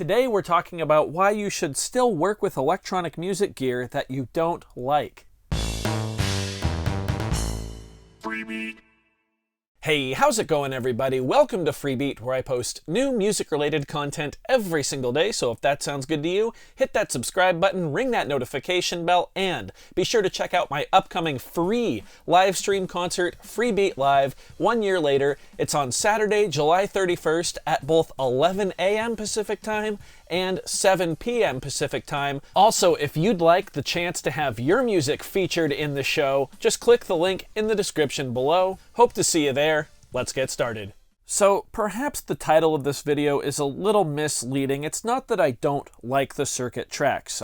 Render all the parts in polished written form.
Today we're talking about why you should still work with electronic music gear that you don't like. Freebeat. Hey, how's it going everybody? Welcome to Freebeat, where I post new music-related content every single day, so if that sounds good to you, hit that subscribe button, ring that notification bell, and be sure to check out my upcoming free live stream concert, Freebeat Live, 1 year later. It's on Saturday, July 31st at both 11 a.m. Pacific Time and 7 p.m. Pacific Time. Also, if you'd like the chance to have your music featured in the show, just click the link in the description below. Hope to see you there. Let's get started. So perhaps the title of this video is a little misleading. It's not that I don't like the circuit tracks.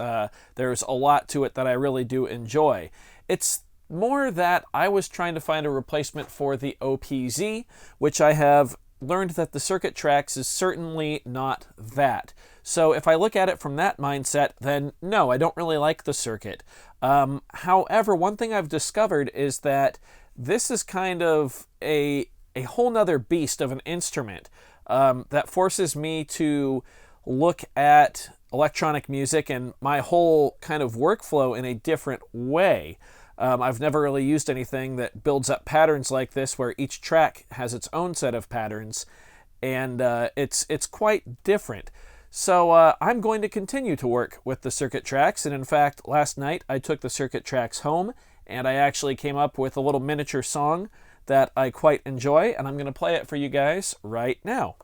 There's a lot to it that I really do enjoy. It's more that I was trying to find a replacement for the OPZ, which I have learned that the circuit tracks is certainly not that. So if I look at it from that mindset, then no, I don't really like the circuit. However, one thing I've discovered is that this is kind of a whole nother beast of an instrument that forces me to look at electronic music and my whole kind of workflow in a different way. I've never really used anything that builds up patterns like this, where each track has its own set of patterns, and it's quite different. So I'm going to continue to work with the circuit tracks, and in fact, last night I took the circuit tracks home, and I actually came up with a little miniature song that I quite enjoy, and I'm going to play it for you guys right now.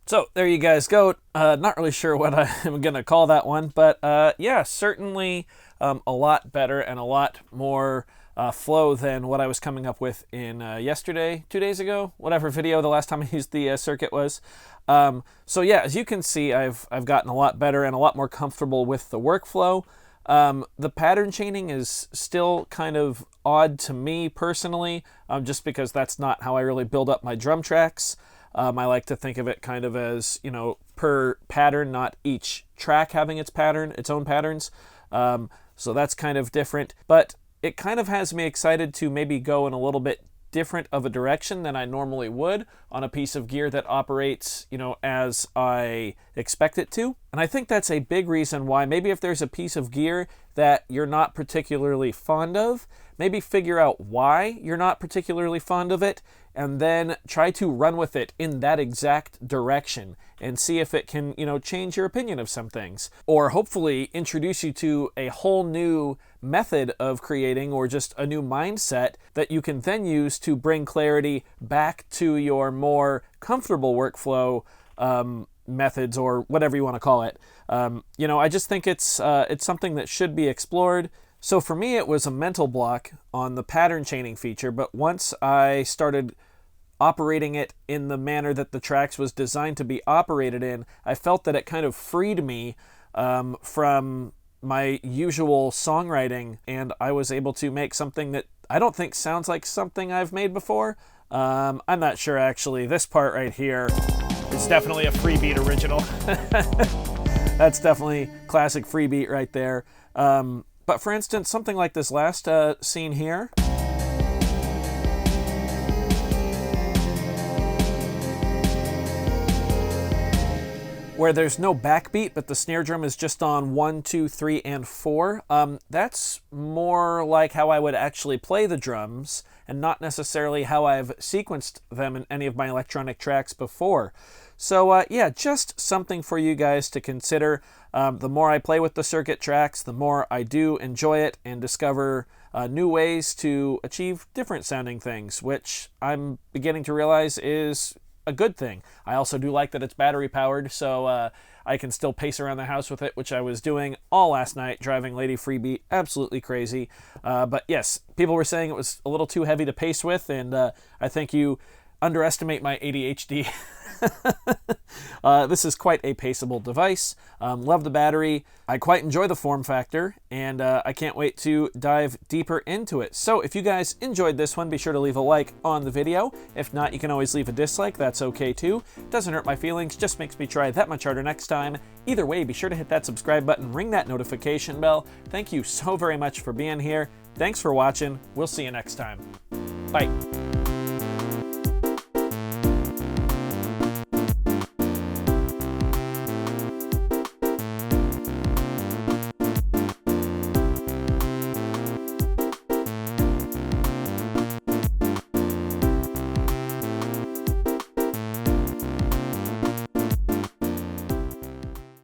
So there you guys go. Not really sure what I'm going to call that one, but yeah, certainly a lot better and a lot more flow than what I was coming up with in yesterday, 2 days ago, whatever video the last time I used the circuit was. So yeah, as you can see, I've gotten a lot better and a lot more comfortable with the workflow. The pattern chaining is still kind of odd to me personally, just because that's not how I really build up my drum tracks. I like to think of it kind of as, you know, per pattern, not each track having its pattern, its own patterns. So that's kind of different, but it kind of has me excited to maybe go in a little bit different of a direction than I normally would on a piece of gear that operates, as I expect it to. And I think that's a big reason why maybe if there's a piece of gear that you're not particularly fond of, maybe figure out why you're not particularly fond of it, and then try to run with it in that exact direction and see if it can, change your opinion of some things. Or hopefully introduce you to a whole new method of creating, or just a new mindset that you can then use to bring clarity back to your more comfortable workflow methods, or whatever you want to call it. I just think it's something that should be explored. So for me, it was a mental block on the pattern chaining feature, but once I started operating it in the manner that the Trax was designed to be operated in, I felt that it kind of freed me from my usual songwriting, and I was able to make something that I don't think sounds like something I've made before. I'm not sure, actually. This part right here is definitely a Freebeat original. That's definitely classic Freebeat right there. But for instance, something like this last scene here, where there's no backbeat, but the snare drum is just on 1, 2, 3, and 4. That's more like how I would actually play the drums, and not necessarily how I've sequenced them in any of my electronic tracks before. So yeah, just something for you guys to consider. The more I play with the circuit tracks, the more I do enjoy it and discover new ways to achieve different sounding things, which I'm beginning to realize is a good thing. I also do like that it's battery powered, so I can still pace around the house with it, which I was doing all last night, driving Lady Freebeat absolutely crazy. But yes, people were saying it was a little too heavy to pace with, and I think you underestimate my ADHD. This is quite a paceable device. Love the battery. I quite enjoy the form factor, and I can't wait to dive deeper into it. So if you guys enjoyed this one, be sure to leave a like on the video. If not, you can always leave a dislike. That's okay too. Doesn't hurt my feelings, just makes me try that much harder next time. Either way, be sure to hit that subscribe button, ring that notification bell. Thank you so very much for being here. Thanks for watching. We'll see you next time. Bye.